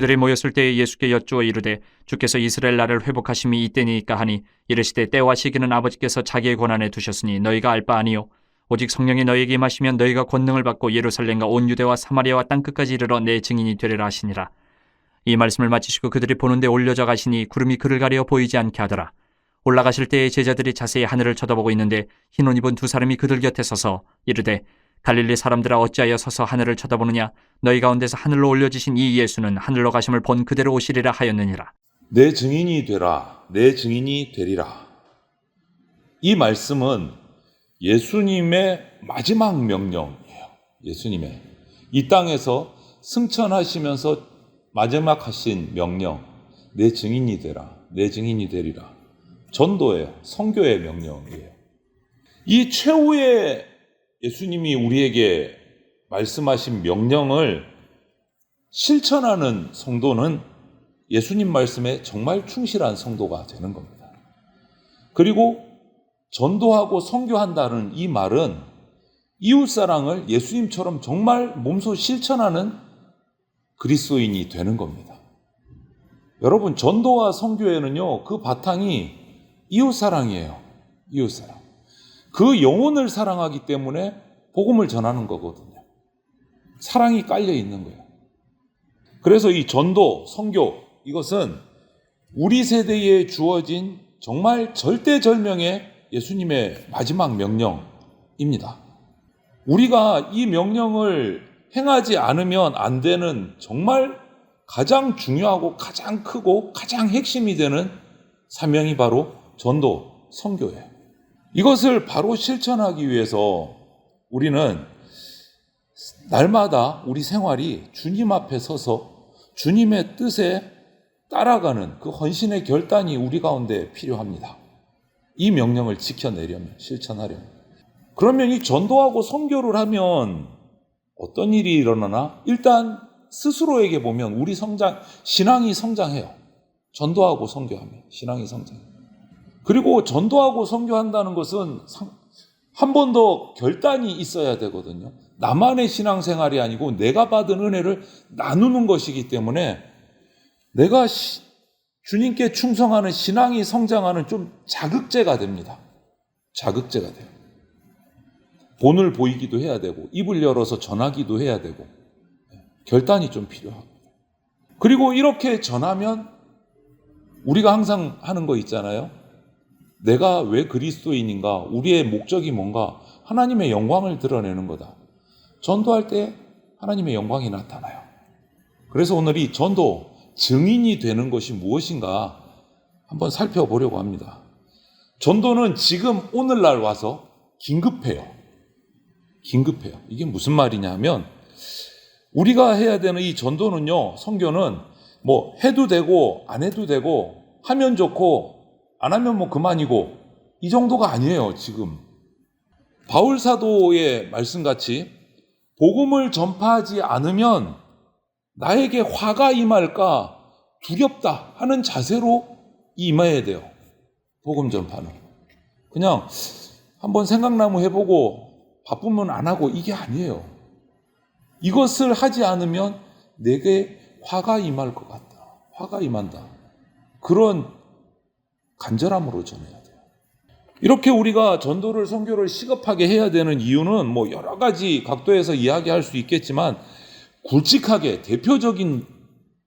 그들이 모였을 때에 예수께 여쭈어 이르되 주께서 이스라엘 나라를 회복하심이 이때니까 하니 이르시되 때와 시기는 아버지께서 자기의 권한에 두셨으니 너희가 알 바 아니요 오직 성령이 너희에게 임하시면 너희가 권능을 받고 예루살렘과 온 유대와 사마리아와 땅끝까지 이르러 내 증인이 되리라 하시니라. 이 말씀을 마치시고 그들이 보는 데 올려져 가시니 구름이 그를 가려 보이지 않게 하더라. 올라가실 때에 제자들이 자세히 하늘을 쳐다보고 있는데 흰 옷 입은 두 사람이 그들 곁에 서서 이르되 갈릴리 사람들아 어찌하여 서서 하늘을 쳐다보느냐 너희 가운데서 하늘로 올려지신 이 예수는 하늘로 가심을 본 그대로 오시리라 하였느니라. 내 증인이 되라, 내 증인이 되리라. 이 말씀은 예수님의 마지막 명령이에요. 예수님의 이 땅에서 승천하시면서 마지막 하신 명령, 내 증인이 되라, 내 증인이 되리라. 전도예요. 선교의 명령이에요. 이 최후의 예수님이 우리에게 말씀하신 명령을 실천하는 성도는 예수님 말씀에 정말 충실한 성도가 되는 겁니다. 그리고 전도하고 선교한다는 이 말은 이웃사랑을 예수님처럼 정말 몸소 실천하는 그리스도인이 되는 겁니다. 여러분, 전도와 선교에는요, 그 바탕이 이웃사랑이에요. 이웃사랑. 그 영혼을 사랑하기 때문에 복음을 전하는 거거든요. 사랑이 깔려 있는 거예요. 그래서 이 전도, 선교, 이것은 우리 세대에 주어진 정말 절대절명의 예수님의 마지막 명령입니다. 우리가 이 명령을 행하지 않으면 안 되는 정말 가장 중요하고 가장 크고 가장 핵심이 되는 사명이 바로 전도, 선교예요. 이것을 바로 실천하기 위해서 우리는 날마다 우리 생활이 주님 앞에 서서 주님의 뜻에 따라가는 그 헌신의 결단이 우리 가운데 필요합니다. 이 명령을 지켜내려면, 실천하려면. 그러면 이 전도하고 선교를 하면 어떤 일이 일어나나? 일단 스스로에게 보면 우리 신앙이 성장해요. 전도하고 선교하면 신앙이 성장해요. 그리고 전도하고 선교한다는 것은 한 번 더 결단이 있어야 되거든요. 나만의 신앙생활이 아니고 내가 받은 은혜를 나누는 것이기 때문에 내가 주님께 충성하는 신앙이 성장하는 좀 자극제가 됩니다. 자극제가 돼요. 본을 보이기도 해야 되고 입을 열어서 전하기도 해야 되고 결단이 좀 필요합니다. 그리고 이렇게 전하면 우리가 항상 하는 거 있잖아요. 내가 왜 그리스도인인가? 우리의 목적이 뭔가? 하나님의 영광을 드러내는 거다. 전도할 때 하나님의 영광이 나타나요. 그래서 오늘 이 전도, 증인이 되는 것이 무엇인가 한번 살펴보려고 합니다. 전도는 지금 오늘날 와서 긴급해요. 긴급해요. 이게 무슨 말이냐 하면 우리가 해야 되는 이 전도는요, 선교는 뭐 해도 되고 안 해도 되고 하면 좋고 안 하면 뭐 그만이고 이 정도가 아니에요. 지금 바울 사도의 말씀같이 복음을 전파하지 않으면 나에게 화가 임할까 두렵다 하는 자세로 임해야 돼요. 복음 전파는 그냥 한번 생각나면 해보고 바쁘면 안 하고 이게 아니에요. 이것을 하지 않으면 내게 화가 임할 것 같다. 화가 임한다. 그런 간절함으로 전해야 돼요. 이렇게 우리가 전도를, 선교를 시급하게 해야 되는 이유는 뭐 여러 가지 각도에서 이야기할 수 있겠지만 굵직하게 대표적인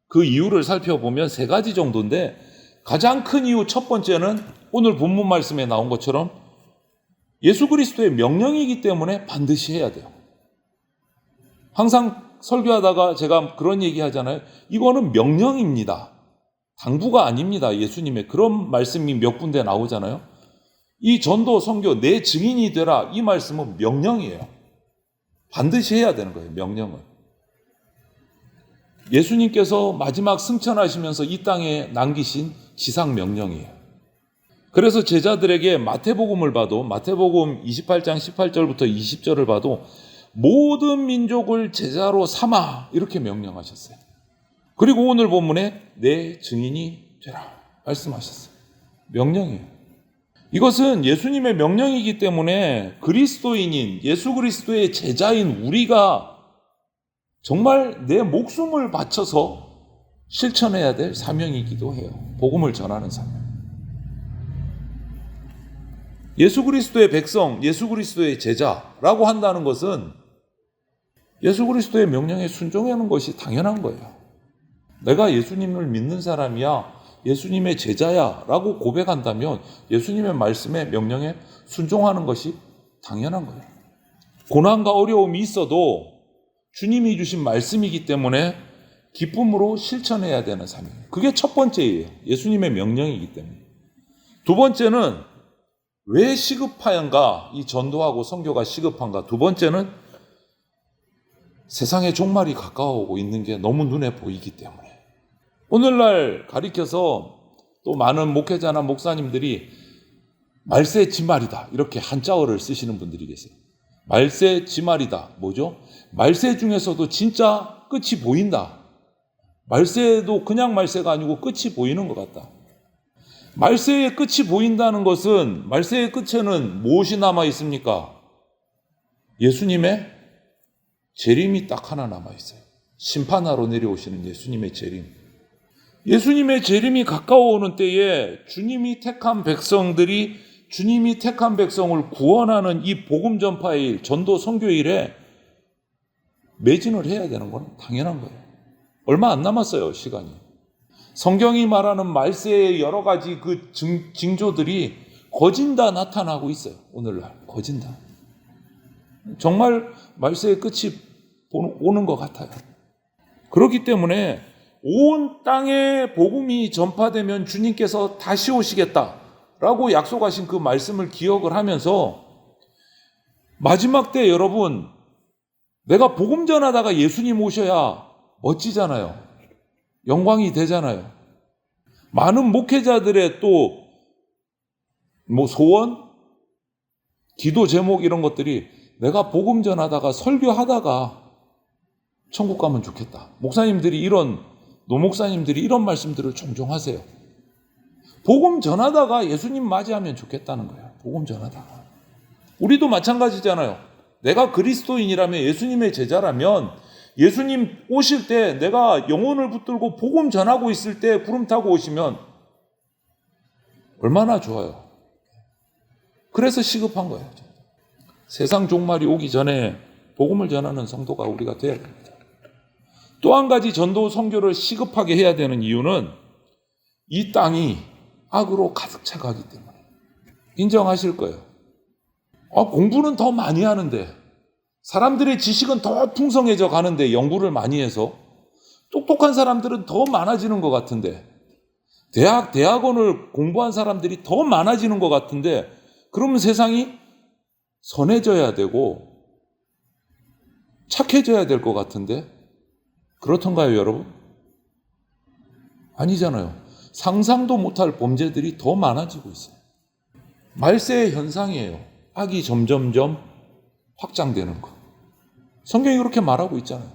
그 이유를 살펴보면 세 가지 정도인데 가장 큰 이유 첫 번째는 오늘 본문 말씀에 나온 것처럼 예수 그리스도의 명령이기 때문에 반드시 해야 돼요. 항상 설교하다가 제가 그런 얘기 하잖아요. 이거는 명령입니다. 당부가 아닙니다. 예수님의 그런 말씀이 몇 군데 나오잖아요. 이 전도, 선교, 내 증인이 되라 이 말씀은 명령이에요. 반드시 해야 되는 거예요. 명령을. 예수님께서 마지막 승천하시면서 이 땅에 남기신 지상 명령이에요. 그래서 제자들에게 마태복음을 봐도 마태복음 28장 18절부터 20절을 봐도 모든 민족을 제자로 삼아 이렇게 명령하셨어요. 그리고 오늘 본문에 내 증인이 되라 말씀하셨어요. 명령이에요. 이것은 예수님의 명령이기 때문에 그리스도인인 예수 그리스도의 제자인 우리가 정말 내 목숨을 바쳐서 실천해야 될 사명이기도 해요. 복음을 전하는 사명. 예수 그리스도의 백성, 예수 그리스도의 제자라고 한다는 것은 예수 그리스도의 명령에 순종하는 것이 당연한 거예요. 내가 예수님을 믿는 사람이야, 예수님의 제자야 라고 고백한다면 예수님의 말씀에 명령에 순종하는 것이 당연한 거예요. 고난과 어려움이 있어도 주님이 주신 말씀이기 때문에 기쁨으로 실천해야 되는 사명. 그게 첫 번째예요. 예수님의 명령이기 때문에. 두 번째는 왜 시급한가? 이 전도하고 선교가 시급한가? 두 번째는 세상의 종말이 가까워오고 있는 게 너무 눈에 보이기 때문에. 오늘날 가리켜서 또 많은 목회자나 목사님들이 말세 지말이다 이렇게 한자어를 쓰시는 분들이 계세요. 말세 지말이다. 뭐죠? 말세 중에서도 진짜 끝이 보인다. 말세도 그냥 말세가 아니고 끝이 보이는 것 같다. 말세의 끝이 보인다는 것은 말세의 끝에는 무엇이 남아 있습니까? 예수님의 재림이 딱 하나 남아 있어요. 심판하러 내려오시는 예수님의 재림. 예수님의 재림이 가까워오는 때에 주님이 택한 백성을 구원하는 이 복음 전파의 일, 전도 선교의 일에 매진을 해야 되는 건 당연한 거예요. 얼마 안 남았어요, 시간이. 성경이 말하는 말세의 여러 가지 그 징조들이 거진다 나타나고 있어요. 오늘날 거진다. 정말 말세의 끝이 오는 것 같아요. 그렇기 때문에 온 땅에 복음이 전파되면 주님께서 다시 오시겠다라고 약속하신 그 말씀을 기억을 하면서 마지막 때 여러분, 내가 복음 전하다가 예수님 오셔야 멋지잖아요. 영광이 되잖아요. 많은 목회자들의 또 소원, 기도 제목 이런 것들이 내가 복음 전하다가 설교하다가 천국 가면 좋겠다. 노목사님들이 이런 말씀들을 종종 하세요. 복음 전하다가 예수님 맞이하면 좋겠다는 거예요. 복음 전하다가. 우리도 마찬가지잖아요. 내가 그리스도인이라면, 예수님의 제자라면 예수님 오실 때 내가 영혼을 붙들고 복음 전하고 있을 때 구름 타고 오시면 얼마나 좋아요. 그래서 시급한 거예요. 세상 종말이 오기 전에 복음을 전하는 성도가 우리가 되어야 됩니다. 또 한 가지 전도 선교를 시급하게 해야 되는 이유는 이 땅이 악으로 가득 차가기 때문에. 인정하실 거예요. 공부는 더 많이 하는데, 사람들의 지식은 더 풍성해져 가는데, 연구를 많이 해서 똑똑한 사람들은 더 많아지는 것 같은데, 대학원을 공부한 사람들이 더 많아지는 것 같은데, 그러면 세상이 선해져야 되고 착해져야 될 것 같은데, 그렇던가요, 여러분? 아니잖아요. 상상도 못할 범죄들이 더 많아지고 있어요. 말세의 현상이에요. 악이 점점점 확장되는 거. 성경이 그렇게 말하고 있잖아요.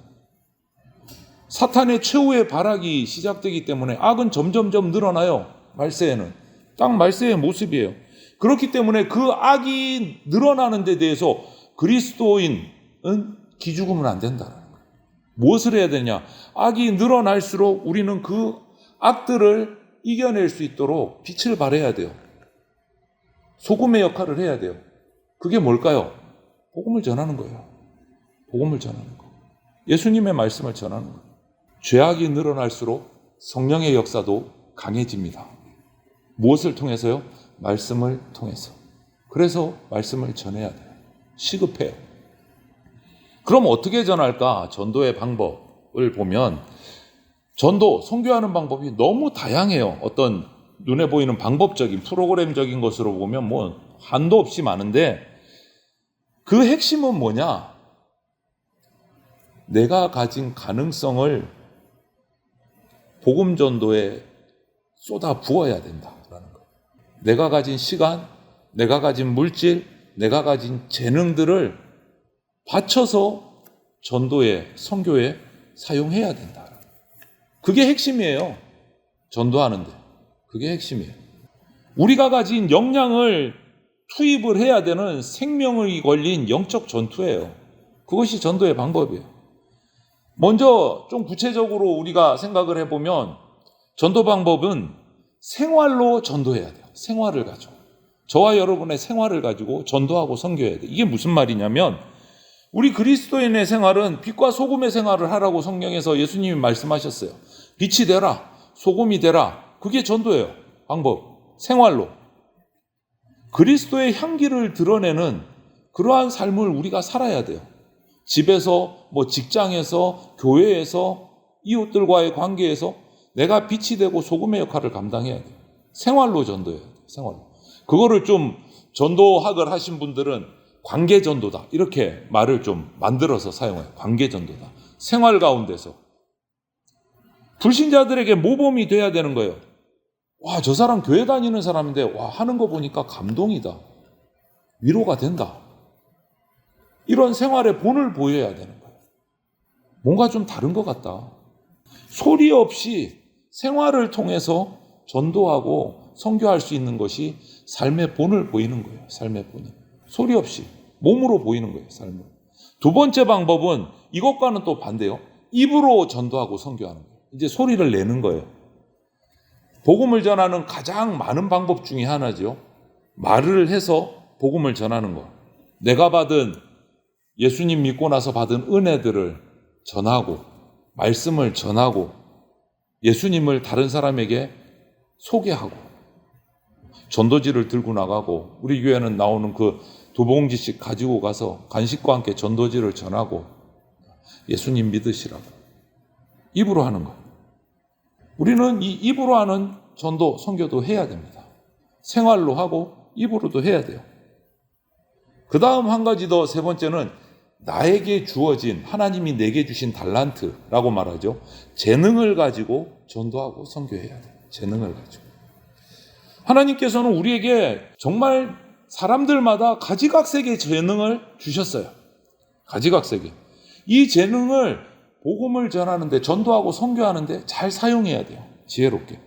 사탄의 최후의 발악이 시작되기 때문에 악은 점점점 늘어나요. 말세에는. 딱 말세의 모습이에요. 그렇기 때문에 그 악이 늘어나는 데 대해서 그리스도인은 기죽으면 안 된다는 거예요. 무엇을 해야 되냐? 악이 늘어날수록 우리는 그 악들을 이겨낼 수 있도록 빛을 발해야 돼요. 소금의 역할을 해야 돼요. 그게 뭘까요? 복음을 전하는 거예요. 복음을 전하는 거. 예수님의 말씀을 전하는 거예요. 죄악이 늘어날수록 성령의 역사도 강해집니다. 무엇을 통해서요? 말씀을 통해서. 그래서 말씀을 전해야 돼요. 시급해요. 그럼 어떻게 전할까? 전도의 방법을 보면 전도, 선교하는 방법이 너무 다양해요. 어떤 눈에 보이는 방법적인, 프로그램적인 것으로 보면 한도 없이 많은데 그 핵심은 뭐냐? 내가 가진 가능성을 복음 전도에 쏟아 부어야 된다라는 거예요. 내가 가진 시간, 내가 가진 물질, 내가 가진 재능들을 바쳐서 전도에, 선교에 사용해야 된다. 그게 핵심이에요. 전도하는데. 그게 핵심이에요. 우리가 가진 역량을 투입을 해야 되는 생명이 걸린 영적 전투예요. 그것이 전도의 방법이에요. 먼저 좀 구체적으로 우리가 생각을 해보면 전도 방법은 생활로 전도해야 돼요. 생활을 가지고. 저와 여러분의 생활을 가지고 전도하고 선교해야 돼요. 이게 무슨 말이냐면 우리 그리스도인의 생활은 빛과 소금의 생활을 하라고 성경에서 예수님이 말씀하셨어요. 빛이 되라, 소금이 되라. 그게 전도예요. 방법, 생활로. 그리스도의 향기를 드러내는 그러한 삶을 우리가 살아야 돼요. 집에서, 직장에서, 교회에서, 이웃들과의 관계에서 내가 빛이 되고 소금의 역할을 감당해야 돼요. 생활로 전도해야 돼요. 생활로. 그거를 좀 전도학을 하신 분들은 관계전도다. 이렇게 말을 좀 만들어서 사용해요. 관계전도다. 생활 가운데서. 불신자들에게 모범이 돼야 되는 거예요. 와, 저 사람 교회 다니는 사람인데, 와, 하는 거 보니까 감동이다. 위로가 된다. 이런 생활의 본을 보여야 되는 거예요. 뭔가 좀 다른 것 같다. 소리 없이 생활을 통해서 전도하고 선교할 수 있는 것이 삶의 본을 보이는 거예요. 삶의 본을. 소리 없이 몸으로 보이는 거예요. 삶을. 두 번째 방법은 이것과는 또 반대요. 입으로 전도하고 선교하는 거예요. 이제 소리를 내는 거예요. 복음을 전하는 가장 많은 방법 중에 하나죠. 말을 해서 복음을 전하는 거. 내가 받은 예수님 믿고 나서 받은 은혜들을 전하고 말씀을 전하고 예수님을 다른 사람에게 소개하고 전도지를 들고 나가고 우리 교회는 나오는 그 2봉지씩 가지고 가서 간식과 함께 전도지를 전하고 예수님 믿으시라고 입으로 하는 거예요. 우리는 이 입으로 하는 전도, 선교도 해야 됩니다. 생활로 하고 입으로도 해야 돼요. 그 다음 한 가지 더, 세 번째는 나에게 주어진, 하나님이 내게 주신 달란트라고 말하죠. 재능을 가지고 전도하고 선교해야 돼요. 재능을 가지고. 하나님께서는 우리에게 정말 사람들마다 가지각색의 재능을 주셨어요. 가지각색의. 이 재능을 복음을 전하는데, 전도하고 선교하는데 잘 사용해야 돼요. 지혜롭게.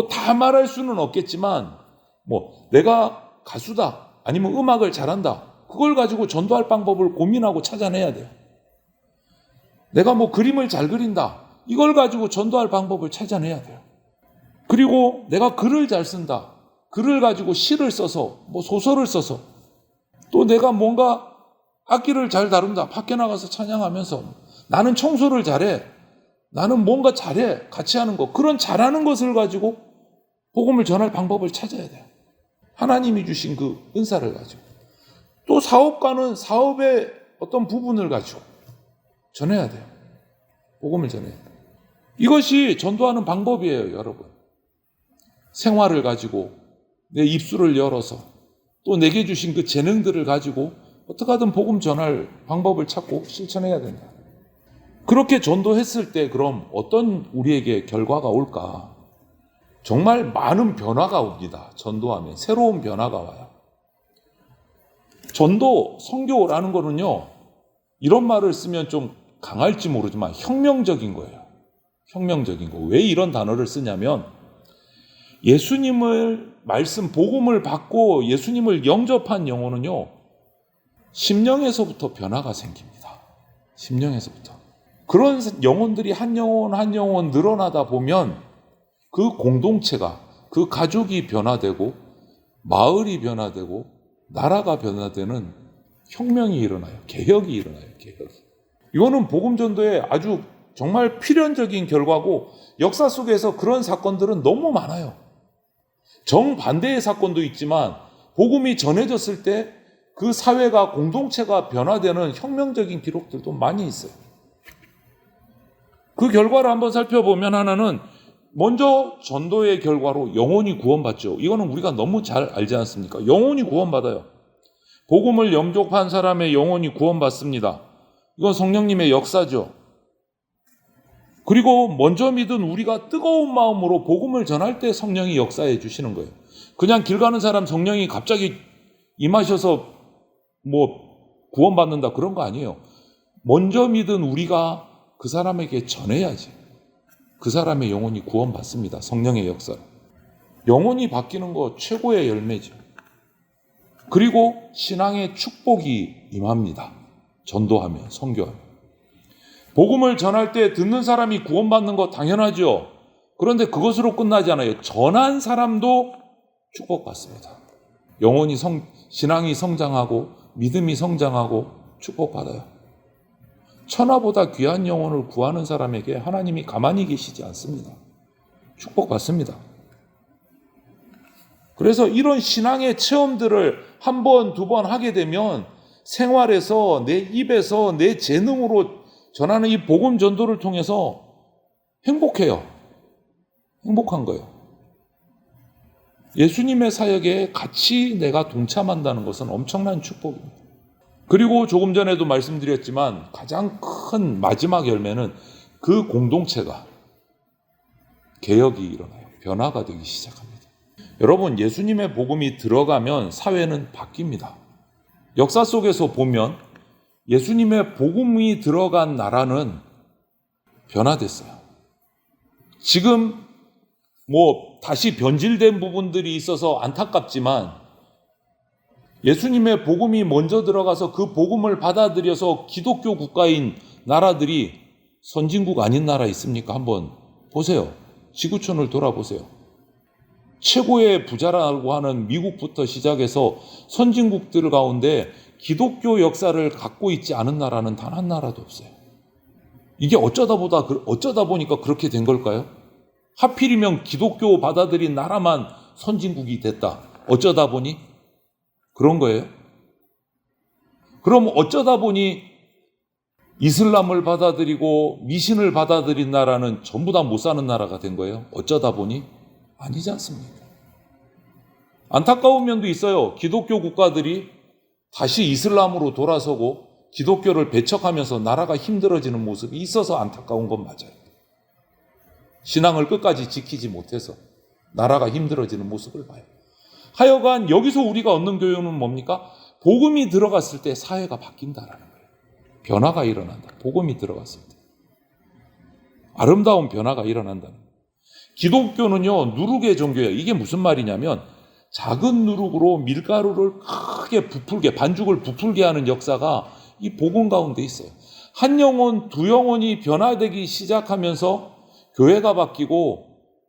다 말할 수는 없겠지만, 내가 가수다, 아니면 음악을 잘한다, 그걸 가지고 전도할 방법을 고민하고 찾아내야 돼요. 내가 그림을 잘 그린다, 이걸 가지고 전도할 방법을 찾아내야 돼요. 그리고 내가 글을 잘 쓴다, 글을 가지고 시를 써서, 소설을 써서, 또 내가 뭔가 악기를 잘 다룬다, 밖에 나가서 찬양하면서 나는 청소를 잘해, 나는 뭔가 잘해, 같이 하는 거, 그런 잘하는 것을 가지고 복음을 전할 방법을 찾아야 돼요. 하나님이 주신 그 은사를 가지고. 또 사업가는 사업의 어떤 부분을 가지고 전해야 돼요. 복음을 전해야 돼요. 이것이 전도하는 방법이에요, 여러분. 생활을 가지고 내 입술을 열어서 또 내게 주신 그 재능들을 가지고 어떻게 하든 복음 전할 방법을 찾고 실천해야 된다. 그렇게 전도했을 때 그럼 어떤 우리에게 결과가 올까? 정말 많은 변화가 옵니다. 전도하면 새로운 변화가 와요. 전도, 선교라는 거는요, 이런 말을 쓰면 좀 강할지 모르지만 혁명적인 거예요. 혁명적인 거. 왜 이런 단어를 쓰냐면 예수님을 말씀, 복음을 받고 예수님을 영접한 영혼은요, 심령에서부터 변화가 생깁니다. 심령에서부터. 그런 영혼들이 한 영혼 한 영혼 늘어나다 보면 그 공동체가, 그 가족이 변화되고 마을이 변화되고 나라가 변화되는 혁명이 일어나요. 개혁이 일어나요. 개혁이. 이거는 복음 전도의 아주 정말 필연적인 결과고 역사 속에서 그런 사건들은 너무 많아요. 정반대의 사건도 있지만 복음이 전해졌을 때 그 사회가, 공동체가 변화되는 혁명적인 기록들도 많이 있어요. 그 결과를 한번 살펴보면 하나는 먼저 전도의 결과로 영혼이 구원받죠. 이거는 우리가 너무 잘 알지 않습니까? 영혼이 구원받아요. 복음을 영접한 사람의 영혼이 구원받습니다. 이건 성령님의 역사죠. 그리고 먼저 믿은 우리가 뜨거운 마음으로 복음을 전할 때 성령이 역사해 주시는 거예요. 그냥 길 가는 사람 성령이 갑자기 임하셔서 구원받는다, 그런 거 아니에요. 먼저 믿은 우리가 그 사람에게 전해야지. 그 사람의 영혼이 구원받습니다. 성령의 역사로. 영혼이 바뀌는 거 최고의 열매죠. 그리고 신앙의 축복이 임합니다. 전도하면, 선교하면. 복음을 전할 때 듣는 사람이 구원받는 거 당연하죠. 그런데 그것으로 끝나지 않아요. 전한 사람도 축복받습니다. 영혼이 신앙이 성장하고 믿음이 성장하고 축복받아요. 천하보다 귀한 영혼을 구하는 사람에게 하나님이 가만히 계시지 않습니다. 축복받습니다. 그래서 이런 신앙의 체험들을 한 번, 두 번 하게 되면 생활에서 내 입에서 내 재능으로 전하는 이 복음 전도를 통해서 행복해요. 행복한 거예요. 예수님의 사역에 같이 내가 동참한다는 것은 엄청난 축복입니다. 그리고 조금 전에도 말씀드렸지만 가장 큰 마지막 열매는 그 공동체가 개혁이 일어나요. 변화가 되기 시작합니다. 여러분, 예수님의 복음이 들어가면 사회는 바뀝니다. 역사 속에서 보면 예수님의 복음이 들어간 나라는 변화됐어요. 지금 다시 변질된 부분들이 있어서 안타깝지만 예수님의 복음이 먼저 들어가서 그 복음을 받아들여서 기독교 국가인 나라들이 선진국 아닌 나라 있습니까? 한번 보세요. 지구촌을 돌아보세요. 최고의 부자라고 하는 미국부터 시작해서 선진국들 가운데 기독교 역사를 갖고 있지 않은 나라는 단 한 나라도 없어요. 이게 어쩌다 보니까 그렇게 된 걸까요? 하필이면 기독교 받아들인 나라만 선진국이 됐다. 어쩌다 보니 그런 거예요. 그럼 어쩌다 보니 이슬람을 받아들이고 미신을 받아들인 나라는 전부 다 못 사는 나라가 된 거예요. 어쩌다 보니 아니지 않습니까? 안타까운 면도 있어요. 기독교 국가들이 다시 이슬람으로 돌아서고 기독교를 배척하면서 나라가 힘들어지는 모습이 있어서 안타까운 건 맞아요. 신앙을 끝까지 지키지 못해서 나라가 힘들어지는 모습을 봐요. 하여간 여기서 우리가 얻는 교훈은 뭡니까? 복음이 들어갔을 때 사회가 바뀐다라는 거예요. 변화가 일어난다. 복음이 들어갔을 때. 아름다운 변화가 일어난다는 거예요. 기독교는요, 누룩의 종교예요. 이게 무슨 말이냐면 작은 누룩으로 밀가루를 크게 부풀게, 반죽을 부풀게 하는 역사가 이 복음 가운데 있어요. 한 영혼, 두 영혼이 변화되기 시작하면서 교회가 바뀌고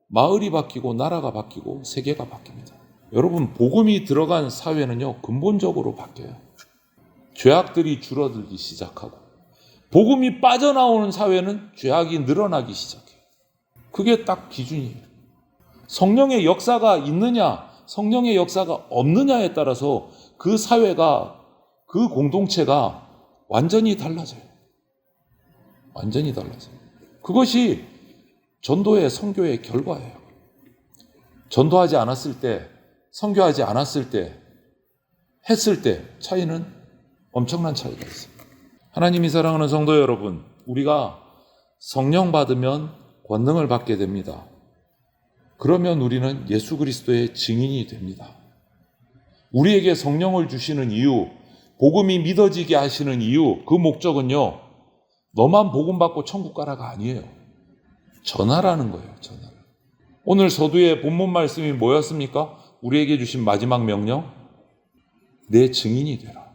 마을이 바뀌고 나라가 바뀌고 세계가 바뀝니다. 여러분, 복음이 들어간 사회는요, 근본적으로 바뀌어요. 죄악들이 줄어들기 시작하고 복음이 빠져나오는 사회는 죄악이 늘어나기 시작해요. 그게 딱 기준이에요. 성령의 역사가 있느냐, 성령의 역사가 없느냐에 따라서 그 사회가, 그 공동체가 완전히 달라져요. 완전히 달라져요. 그것이 전도의 선교의 결과예요. 전도하지 않았을 때, 선교하지 않았을 때, 했을 때 차이는 엄청난 차이가 있습니다. 하나님이 사랑하는 성도 여러분, 우리가 성령 받으면 권능을 받게 됩니다. 그러면 우리는 예수 그리스도의 증인이 됩니다. 우리에게 성령을 주시는 이유, 복음이 믿어지게 하시는 이유, 그 목적은요, 너만 복음 받고 천국 가라가 아니에요. 전하라는 거예요. 전하라. 오늘 서두의 본문 말씀이 뭐였습니까? 우리에게 주신 마지막 명령, 내 증인이 되라.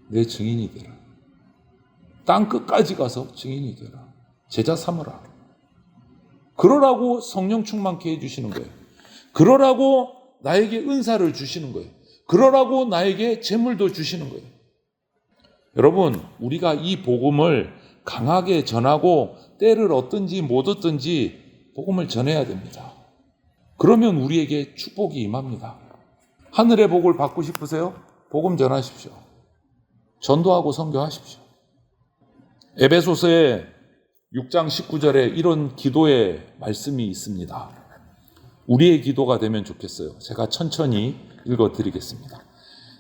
내 증인이 되라. 땅 끝까지 가서 증인이 되라. 제자 삼으라. 그러라고 성령 충만케 해주시는 거예요. 그러라고 나에게 은사를 주시는 거예요. 그러라고 나에게 재물도 주시는 거예요. 여러분, 우리가 이 복음을 강하게 전하고 때를 얻든지 못 얻든지 복음을 전해야 됩니다. 그러면 우리에게 축복이 임합니다. 하늘의 복을 받고 싶으세요? 복음 전하십시오. 전도하고 선교하십시오. 에베소서의 6장 19절에 이런 기도의 말씀이 있습니다. 우리의 기도가 되면 좋겠어요. 제가 천천히 읽어드리겠습니다.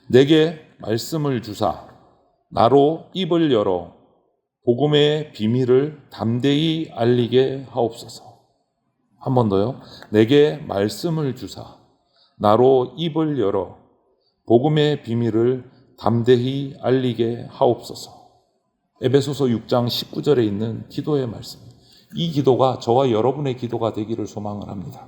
내게 말씀을 주사 나로 입을 열어 복음의 비밀을 담대히 알리게 하옵소서. 한 번 더요. 내게 말씀을 주사 나로 입을 열어 복음의 비밀을 담대히 알리게 하옵소서. 에베소서 6장 19절에 있는 기도의 말씀. 이 기도가 저와 여러분의 기도가 되기를 소망을 합니다.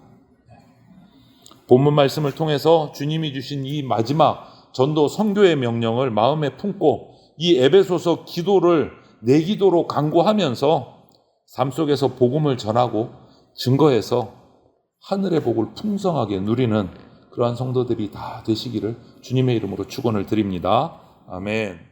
본문 말씀을 통해서 주님이 주신 이 마지막 전도 선교의 명령을 마음에 품고 이 에베소서 기도를 내 기도로 강구하면서 삶 속에서 복음을 전하고 증거해서 하늘의 복을 풍성하게 누리는 그러한 성도들이 다 되시기를 주님의 이름으로 축원을 드립니다. 아멘.